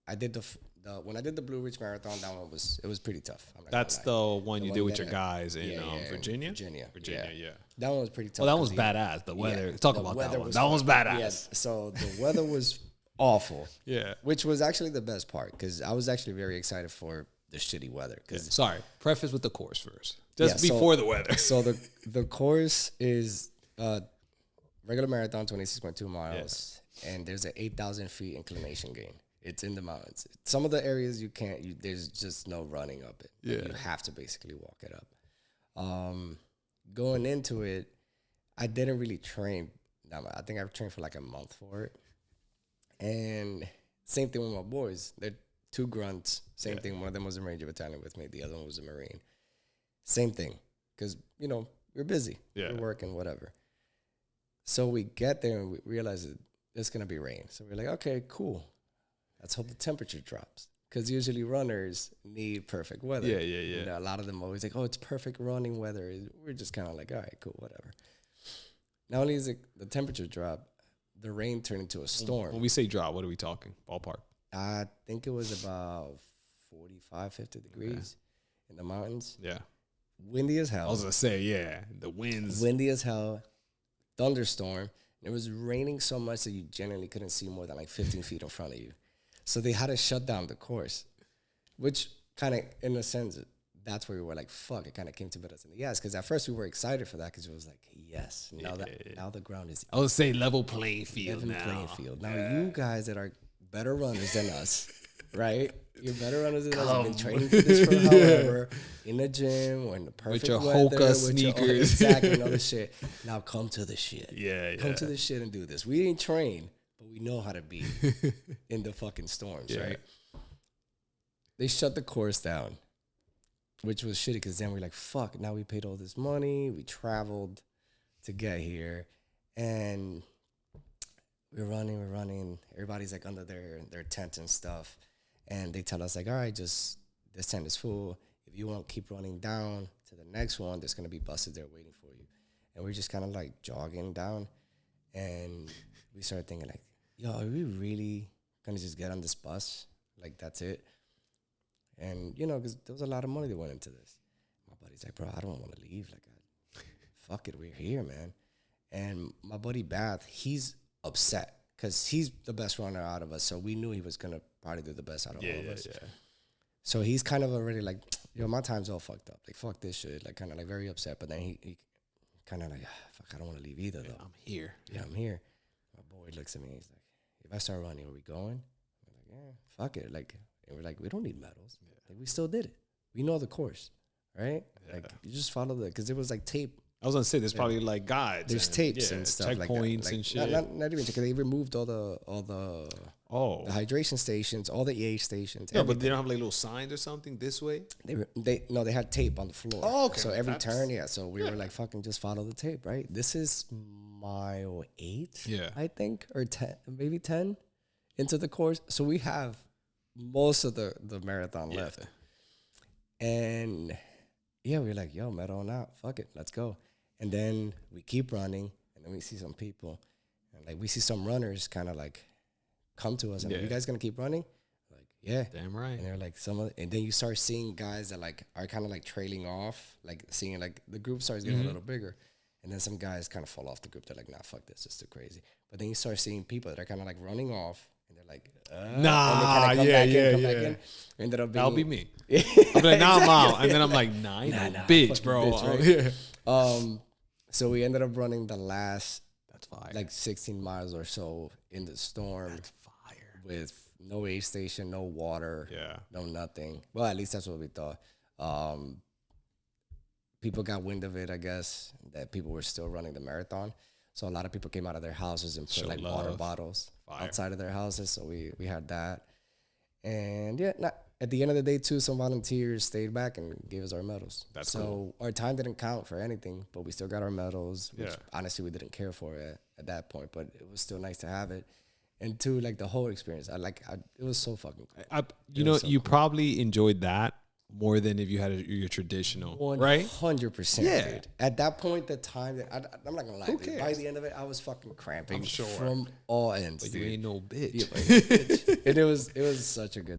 I did when I did the Blue Ridge Marathon, that one was pretty tough. I'm not That's gonna lie. the one you one did with that your guys in in Virginia? Virginia, Yeah. That one was pretty tough. Well, that was 'cause badass. The weather. yeah, Talk the about weather that one. was That one was fucking- badass. Yeah, so the weather was awful. Yeah. Which was actually the best part because I was actually very excited for the shitty weather. Because Sorry. Preface with the course first. Just Yeah, so- before the weather. so the course is regular marathon, 26.2 miles, and there's an 8,000 feet inclination gain. It's in the mountains. Some of the areas you can't. There's just no running up it. Like, Yeah. you have to basically walk it up. Going into it, I didn't really train. I think I trained for like a month for it, and same thing with my boys. They're two grunts. Same thing. One of them was a Ranger Battalion with me. The other one was a Marine. Same thing, because we're busy. Yeah. We're working, whatever. So we get there and we realize that it's gonna be rain. So we're like, okay, cool. Let's hope the temperature drops. Because usually runners need perfect weather. Yeah. A lot of them always like, oh, it's perfect running weather. We're just kind of like, all right, cool, whatever. Not only is it the temperature drop, the rain turned into a storm. When we say drop, what are we talking? Ballpark. I think it was about 45, 50 degrees in the mountains. Yeah. Windy as hell. I was going to say, yeah. The winds. Windy as hell. Thunderstorm. It was raining so much that you generally couldn't see more than like 15 feet in front of you. So they had to shut down the course, which kind of, in a sense, that's where we were like, fuck, it kind of came to bit us in the ass. Because at first we were excited for that because it was like, yes, now the ground is I would say level playing field even now. playing field. Now you guys that are better runners than us, right? You're better runners than us. You've been training for this for however, in the gym or in the perfect your weather, Hoka with sneakers. exactly, and all this shit. Now come to the shit. Yeah. Come to the shit and do this. We didn't train, but we know how to be in the fucking storms, right? They shut the course down, which was shitty because then we're like, fuck, now we paid all this money. We traveled to get here. And we're running. Everybody's like under their tent and stuff. And they tell us like, all right, just this tent is full. If you want to keep running down to the next one, there's going to be buses there waiting for you. And we're just kind of like jogging down. And we started thinking like, yo, are we really going to just get on this bus? Like, that's it? And, because there was a lot of money that went into this. My buddy's like, bro, I don't want to leave. Like, fuck it, we're here, man. And my buddy Bath, he's upset because he's the best runner out of us. So we knew he was going to probably do the best out of all of us. Yeah. So he's kind of already like, yo, my time's all fucked up. Like, fuck this shit. Like, kind of like very upset. But then he kind of like, fuck, I don't want to leave either, though. I'm here. Yeah, I'm here. My boy looks at me. He's like, if I start running, are we going? I'm like, yeah, fuck it. Like, and we're like, we don't need medals. Yeah. Like, we still did it. We know the course, right? Yeah. Like, you just follow because it was like tape. I was going to say, there's probably like guides. There's tapes and stuff like that. checkpoints Like, and shit. not even because they removed all the hydration stations, all the EA stations. Yeah, but everything. they don't have like little signs or something this way? They had tape on the floor. Oh, okay. So every That's- turn, so we were like, fucking just follow the tape, right? This is mile 8, Yeah. I think, or 10, maybe 10 into the course. So we have most of the marathon left. And yeah, we were like, yo, medal or not, fuck it, let's go. And then we keep running, and then we see some people, and like we see some runners kind of like come to us, and Yeah. you guys gonna keep running? Like, yeah. Damn right. And they're like and then you start seeing guys that like are kind of like trailing off, like seeing like the group starts getting a little bigger, and then some guys kind of fall off the group. They're like, nah, fuck this, it's too crazy. But then you start seeing people that are kind of like running off, and they're like, Nah, and they kinda come yeah. back in. Ended up being, That'll be me. I'm like, nah, I'm out. And then I'm like, nah, bitch, fucking bro. bitch, Oh, right? yeah. So we ended up running the last That's fire. like 16 miles or so in the storm That's fire. with no aid station, no water, Yeah. no nothing. Well, at least that's what we thought. People got wind of it, I guess, that people were still running the marathon. So a lot of people came out of their houses and put Show like water love. bottles Fire. outside of their houses. So we had that. And yeah, at the end of the day too, some volunteers stayed back and gave us our medals. That's so cool. our time didn't count for anything, but we still got our medals, which Yeah. honestly we didn't care for it at that point, but it was still nice to have it. And two, like the whole experience, it was so fucking cool. You know, was so you cool. probably enjoyed that more than if you had your traditional, right? 100%. Yeah. Dude. At that point, the time that I'm not gonna lie, dude, cares? by the end of it, I was fucking cramping I'm sure. from all ends. But dude. you ain't no bitch. And it was such a good